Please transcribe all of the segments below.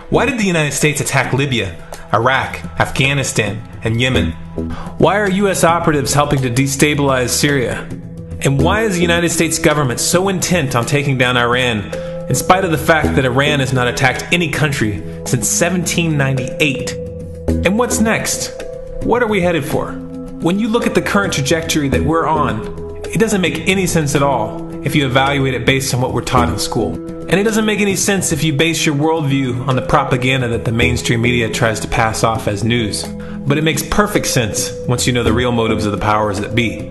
Why did the United States attack Libya, Iraq, Afghanistan, and Yemen? Why are U.S. operatives helping to destabilize Syria? And why is the United States government so intent on taking down Iran, in spite of the fact that Iran has not attacked any country since 1798? And what's next? What are we headed for? When you look at the current trajectory that we're on, it doesn't make any sense at all if you evaluate it based on what we're taught in school. And it doesn't make any sense if you base your worldview on the propaganda that the mainstream media tries to pass off as news. But it makes perfect sense once you know the real motives of the powers that be.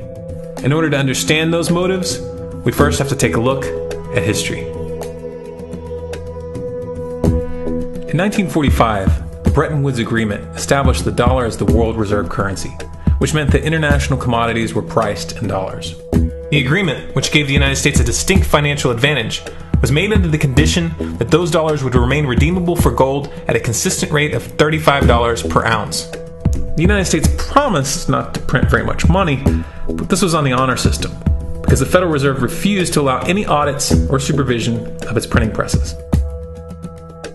In order to understand those motives, we first have to take a look at history. In 1945, the Bretton Woods Agreement established the dollar as the world reserve currency, which meant that international commodities were priced in dollars. The agreement, which gave the United States a distinct financial advantage, was made under the condition that those dollars would remain redeemable for gold at a consistent rate of $35 per ounce. The United States promised not to print very much money, but this was on the honor system, because the Federal Reserve refused to allow any audits or supervision of its printing presses.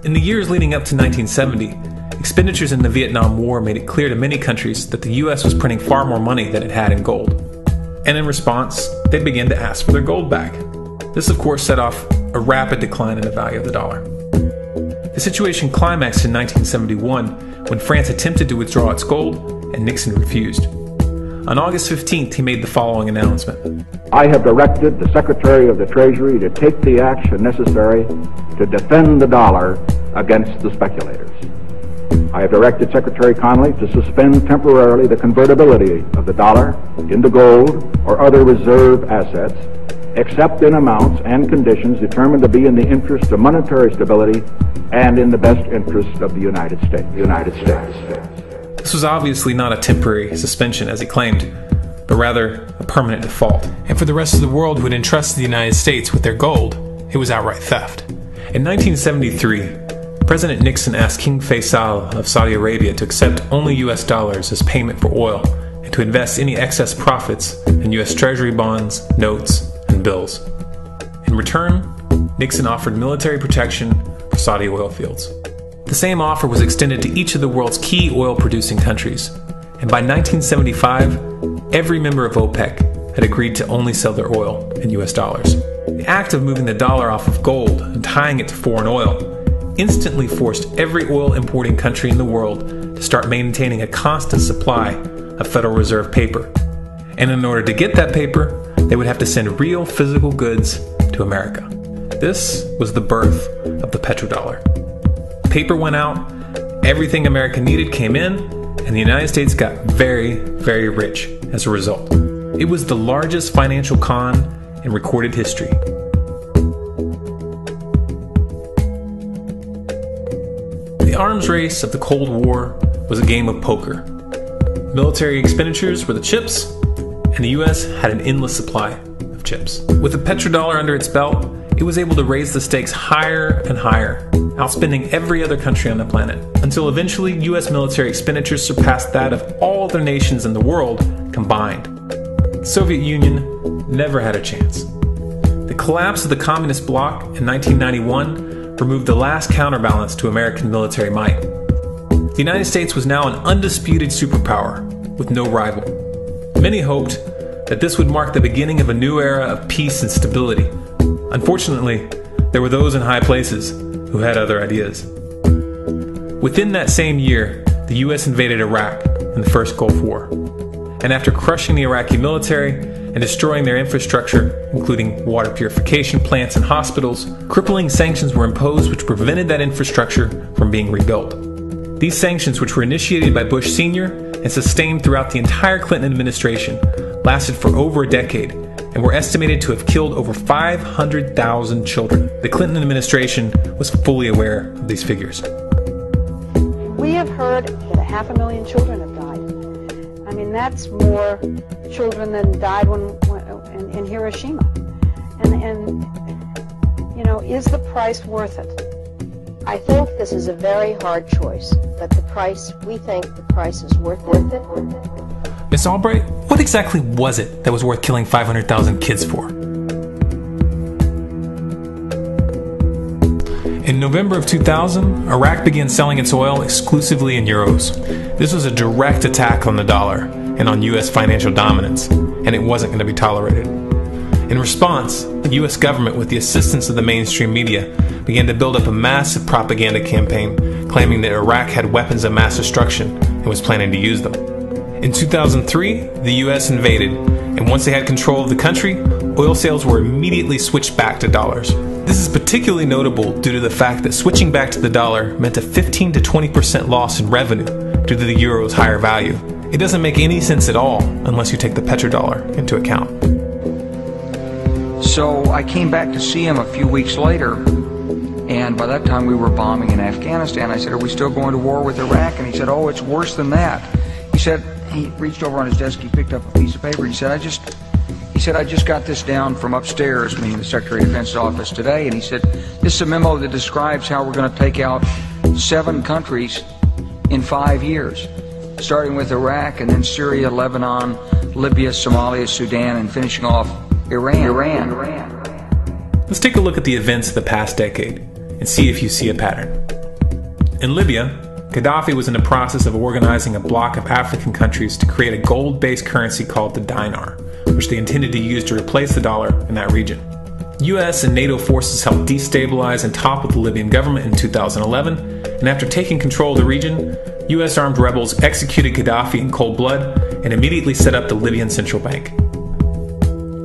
In the years leading up to 1970, expenditures in the Vietnam War made it clear to many countries that the U.S. was printing far more money than it had in gold. And in response, they began to ask for their gold back. This, of course, set off a rapid decline in the value of the dollar. The situation climaxed in 1971 when France attempted to withdraw its gold and Nixon refused. On August 15th, he made the following announcement. I have directed the Secretary of the Treasury to take the action necessary to defend the dollar against the speculators. I have directed Secretary Connally to suspend temporarily the convertibility of the dollar into gold or other reserve assets, except in amounts and conditions determined to be in the interest of monetary stability and in the best interest of the United States. This was obviously not a temporary suspension, as he claimed, but rather a permanent default. And for the rest of the world who had entrusted the United States with their gold, it was outright theft. In 1973, President Nixon asked King Faisal of Saudi Arabia to accept only US dollars as payment for oil and to invest any excess profits in US Treasury bonds, notes, and bills. In return, Nixon offered military protection for Saudi oil fields. The same offer was extended to each of the world's key oil-producing countries, and by 1975, every member of OPEC had agreed to only sell their oil in US dollars. The act of moving the dollar off of gold and tying it to foreign oil instantly forced every oil-importing country in the world to start maintaining a constant supply of Federal Reserve paper. And in order to get that paper, they would have to send real physical goods to America. This was the birth of the petrodollar. Paper went out, everything America needed came in, and the United States got very, very rich as a result. It was the largest financial con in recorded history. The arms race of the Cold War was a game of poker. Military expenditures were the chips, and the US had an endless supply of chips. With the petrodollar under its belt, it was able to raise the stakes higher and higher, outspending every other country on the planet, until eventually US military expenditures surpassed that of all other nations in the world combined. The Soviet Union never had a chance. The collapse of the communist bloc in 1991 removed the last counterbalance to American military might. The United States was now an undisputed superpower with no rival. Many hoped that this would mark the beginning of a new era of peace and stability. Unfortunately, there were those in high places who had other ideas. Within that same year, the US invaded Iraq in the first Gulf War. And after crushing the Iraqi military and destroying their infrastructure, including water purification plants and hospitals, crippling sanctions were imposed which prevented that infrastructure from being rebuilt. These sanctions, which were initiated by Bush Sr. and sustained throughout the entire Clinton administration, lasted for over a decade and were estimated to have killed over 500,000 children. The Clinton administration was fully aware of these figures. We have heard that 500,000 children have died. I mean, that's more children than died in Hiroshima. And you know, is the price worth it? I think this is a very hard choice, but we think the price is worth it. Miss Albright, what exactly was it that was worth killing 500,000 kids for? In November of 2000, Iraq began selling its oil exclusively in euros. This was a direct attack on the dollar and on U.S. financial dominance, and it wasn't going to be tolerated. In response, the U.S. government, with the assistance of the mainstream media, began to build up a massive propaganda campaign claiming that Iraq had weapons of mass destruction and was planning to use them. In 2003, the U.S. invaded, and once they had control of the country, oil sales were immediately switched back to dollars. This is particularly notable due to the fact that switching back to the dollar meant a 15 to 20% loss in revenue due to the euro's higher value. It doesn't make any sense at all unless you take the petrodollar into account. So I came back to see him a few weeks later, and by that time we were bombing in Afghanistan. I said, "Are we still going to war with Iraq?" And he said, "Oh, it's worse than that." He said, he reached over on his desk, he picked up a piece of paper, he said, I just got this down from upstairs, meaning the Secretary of Defense's office today, and he said, "This is a memo that describes how we're going to take out 7 countries in 5 years, starting with Iraq and then Syria, Lebanon, Libya, Somalia, Sudan, and finishing off Iran." Let's take a look at the events of the past decade and see if you see a pattern. In Libya, Gaddafi was in the process of organizing a bloc of African countries to create a gold-based currency called the dinar, which they intended to use to replace the dollar in that region. US and NATO forces helped destabilize and topple the Libyan government in 2011, and after taking control of the region, US armed rebels executed Gaddafi in cold blood and immediately set up the Libyan central bank.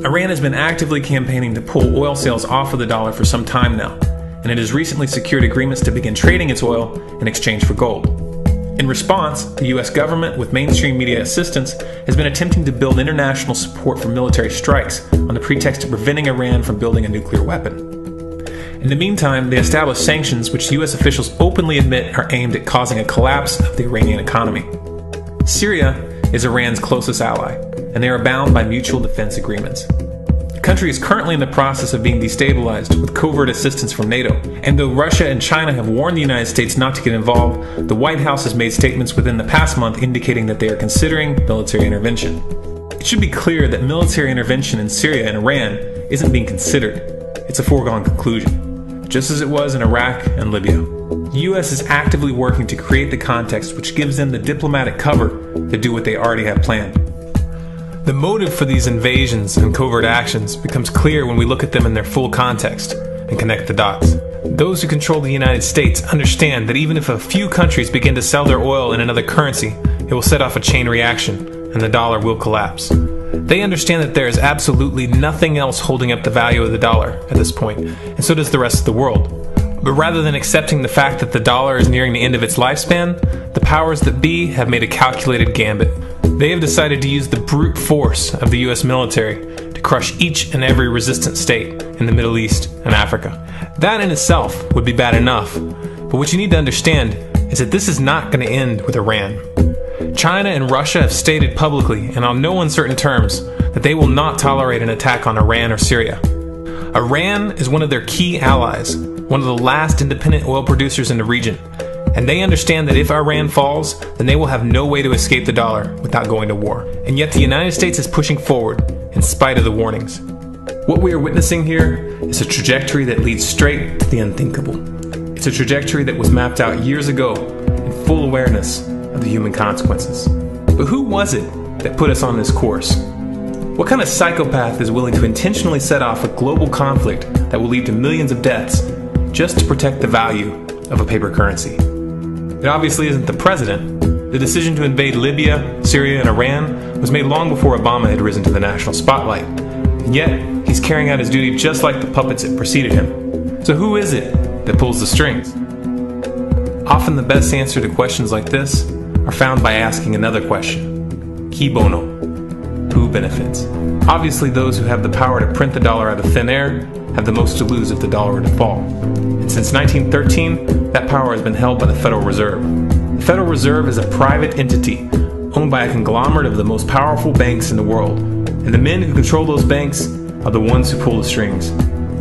Iran has been actively campaigning to pull oil sales off of the dollar for some time now, and it has recently secured agreements to begin trading its oil in exchange for gold. In response, the US government, with mainstream media assistance, has been attempting to build international support for military strikes on the pretext of preventing Iran from building a nuclear weapon. In the meantime, they established sanctions which US officials openly admit are aimed at causing a collapse of the Iranian economy. Syria is Iran's closest ally, and they are bound by mutual defense agreements. The country is currently in the process of being destabilized with covert assistance from NATO, and though Russia and China have warned the United States not to get involved, the White House has made statements within the past month indicating that they are considering military intervention. It should be clear that military intervention in Syria and Iran isn't being considered. It's a foregone conclusion, just as it was in Iraq and Libya. The US is actively working to create the context which gives them the diplomatic cover to do what they already have planned. The motive for these invasions and covert actions becomes clear when we look at them in their full context and connect the dots. Those who control the United States understand that even if a few countries begin to sell their oil in another currency, it will set off a chain reaction and the dollar will collapse. They understand that there is absolutely nothing else holding up the value of the dollar at this point, and so does the rest of the world. But rather than accepting the fact that the dollar is nearing the end of its lifespan, the powers that be have made a calculated gambit. They have decided to use the brute force of the US military to crush each and every resistant state in the Middle East and Africa. That in itself would be bad enough, but what you need to understand is that this is not going to end with Iran. China and Russia have stated publicly and on no uncertain terms that they will not tolerate an attack on Iran or Syria. Iran is one of their key allies, one of the last independent oil producers in the region, and they understand that if Iran falls, then they will have no way to escape the dollar without going to war. And yet the United States is pushing forward in spite of the warnings. What we are witnessing here is a trajectory that leads straight to the unthinkable. It's a trajectory that was mapped out years ago in full awareness of the human consequences. But who was it that put us on this course? What kind of psychopath is willing to intentionally set off a global conflict that will lead to millions of deaths just to protect the value of a paper currency? It obviously isn't the president. The decision to invade Libya, Syria, and Iran was made long before Obama had risen to the national spotlight. And yet, he's carrying out his duty just like the puppets that preceded him. So who is it that pulls the strings? Often the best answer to questions like this are found by asking another question. Qui bono? Who benefits? Obviously, those who have the power to print the dollar out of thin air have the most to lose if the dollar were to fall. And since 1913, that power has been held by the Federal Reserve. The Federal Reserve is a private entity owned by a conglomerate of the most powerful banks in the world. And the men who control those banks are the ones who pull the strings.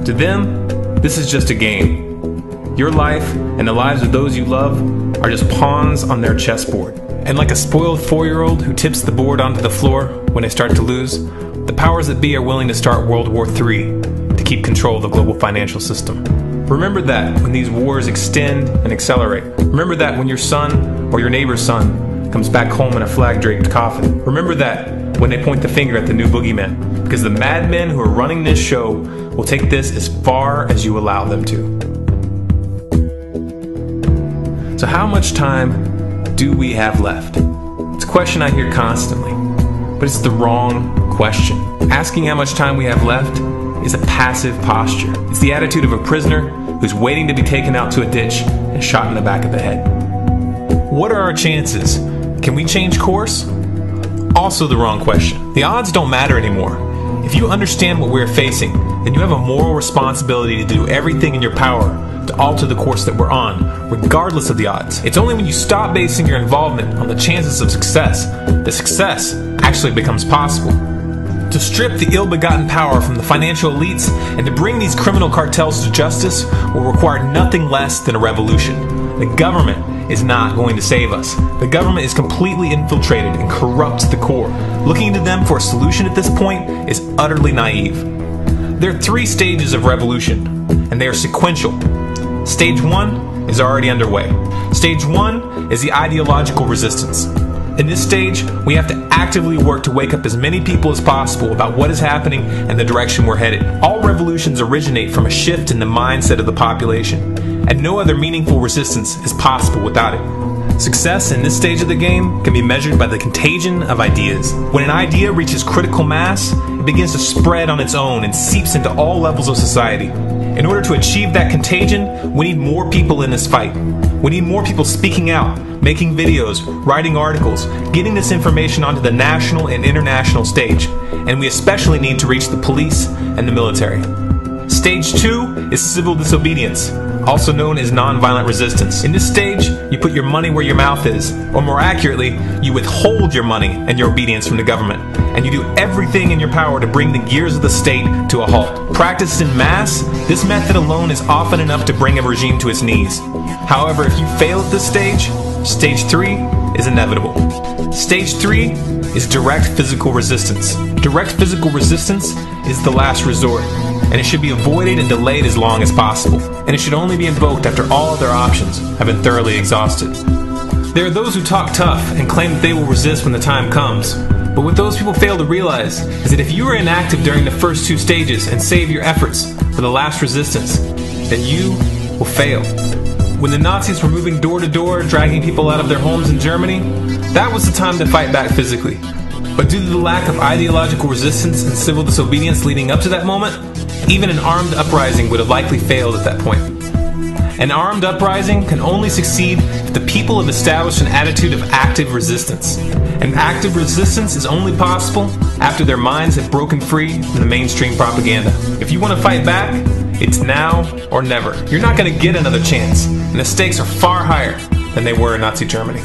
To them, this is just a game. Your life and the lives of those you love are just pawns on their chessboard. And like a spoiled 4-year-old who tips the board onto the floor when they start to lose, the powers that be are willing to start World War III to keep control of the global financial system. Remember that when these wars extend and accelerate. Remember that when your son or your neighbor's son comes back home in a flag-draped coffin. Remember that when they point the finger at the new boogeyman, because the madmen who are running this show will take this as far as you allow them to. So how much time do we have left? It's a question I hear constantly, but it's the wrong question. Asking how much time we have left is a passive posture. It's the attitude of a prisoner who's waiting to be taken out to a ditch and shot in the back of the head. What are our chances? Can we change course? Also the wrong question. The odds don't matter anymore. If you understand what we're facing, then you have a moral responsibility to do everything in your power to alter the course that we're on, regardless of the odds. It's only when you stop basing your involvement on the chances of success that success actually becomes possible. To strip the ill-begotten power from the financial elites and to bring these criminal cartels to justice will require nothing less than a revolution. The government is not going to save us. The government is completely infiltrated and corrupt to the core. Looking to them for a solution at this point is utterly naive. There are 3 stages of revolution, and they are sequential. Stage 1 is already underway. Stage 1 is the ideological resistance. In this stage, we have to actively work to wake up as many people as possible about what is happening and the direction we're headed. All revolutions originate from a shift in the mindset of the population, and no other meaningful resistance is possible without it. Success in this stage of the game can be measured by the contagion of ideas. When an idea reaches critical mass, it begins to spread on its own and seeps into all levels of society. In order to achieve that contagion, we need more people in this fight. We need more people speaking out, making videos, writing articles, getting this information onto the national and international stage. And we especially need to reach the police and the military. Stage 2 is civil disobedience, also known as nonviolent resistance. In this stage, you put your money where your mouth is, or more accurately, you withhold your money and your obedience from the government, and you do everything in your power to bring the gears of the state to a halt. Practiced in mass, this method alone is often enough to bring a regime to its knees. However, if you fail at this stage, Stage 3 is inevitable. Stage 3 is direct physical resistance. Direct physical resistance is the last resort, and it should be avoided and delayed as long as possible. And it should only be invoked after all other options have been thoroughly exhausted. There are those who talk tough and claim that they will resist when the time comes. But what those people fail to realize is that if you are inactive during the first 2 stages and save your efforts for the last resistance, then you will fail. When the Nazis were moving door to door, dragging people out of their homes in Germany, that was the time to fight back physically. But due to the lack of ideological resistance and civil disobedience leading up to that moment, even an armed uprising would have likely failed at that point. An armed uprising can only succeed if the people have established an attitude of active resistance. And active resistance is only possible after their minds have broken free from the mainstream propaganda. If you want to fight back, it's now or never. You're not going to get another chance, and the stakes are far higher than they were in Nazi Germany.